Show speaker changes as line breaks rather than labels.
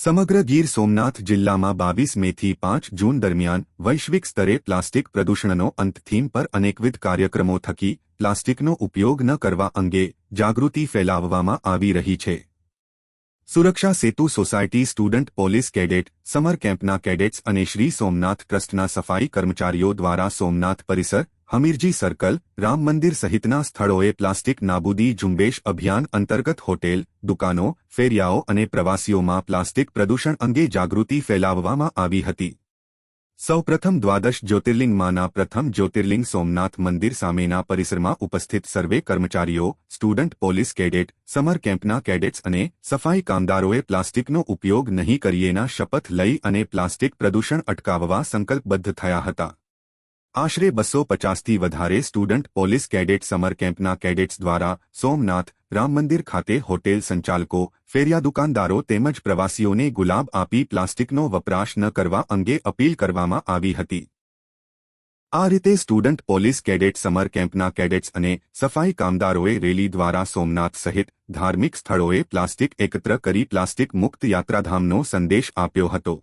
સમગ્ર ગીર સોમનાથ જિલ્લામાં 22 મેથી 5 જૂન દરમિયાન વૈશ્વિક સ્તરે પ્લાસ્ટિક પ્રદૂષણનો અંત થીમ પર અનેકવિધ કાર્યક્રમો થકી પ્લાસ્ટિકનો ઉપયોગ ન કરવા અંગે જાગૃતિ ફેલાવવામાં આવી રહી છે। Suraksha Setu society student police cadet summer કેમ્પના કેડેટ્સ અને શ્રી સોમનાથ ટ્રસ્ટના સફાઈ કર્મચારીઓ દ્વારા સોમનાથ પરિસર હમીરજી સર્કલ રામ મંદિર સહિતના સ્થળોએ પ્લાસ્ટિક નાબૂદી ઝુંબેશ અભિયાન અંતર્ગત હોટેલ દુકાનો ફેરિયાઓ અને પ્રવાસીઓમાં પ્લાસ્ટિક પ્રદૂષણ અંગે જાગૃતિ ફેલાવવામાં આવી હતી। સૌપ્રથમ દ્વાદશ જ્યોતિર્લિંગમાંના પ્રથમ જ્યોતિર્લિંગ સોમનાથ મંદિર સામેના પરિસરમાં ઉપસ્થિત સર્વે કર્મચારીઓ સ્ટુડન્ટ પોલીસ કેડેટ સમર કેમ્પના કેડેટ્સ અને સફાઈ કામદારોએ પ્લાસ્ટિકનો ઉપયોગ નહીં કરીએના શપથ લઈ અને પ્લાસ્ટિક પ્રદૂષણ અટકાવવા સંકલ્પબદ્ધ થયા હતા। આશરે 250થી વધારે સ્ટુડન્ટ પોલીસ કેડેટ સમર કેમ્પના કેડેટ્સ દ્વારા સોમનાથ રામ મંદિર ખાતે હોટેલ સંચાલકો ફેરિયા દુકાનદારો તેમજ પ્રવાસીઓને ગુલાબ આપી પ્લાસ્ટિકનો વપરાશ ન કરવા અંગે અપીલ કરવામાં આવી હતી। આ રીતે સ્ટુડન્ટ પોલીસ કેડેટ સમર કેમ્પના કેડેટ્સ અને સફાઈ કામદારોએ રેલી દ્વારા સોમનાથ સહિત ધાર્મિક સ્થળોએ પ્લાસ્ટિક એકત્ર કરી પ્લાસ્ટિક મુક્ત યાત્રાધામનો સંદેશ આપ્યો હતો।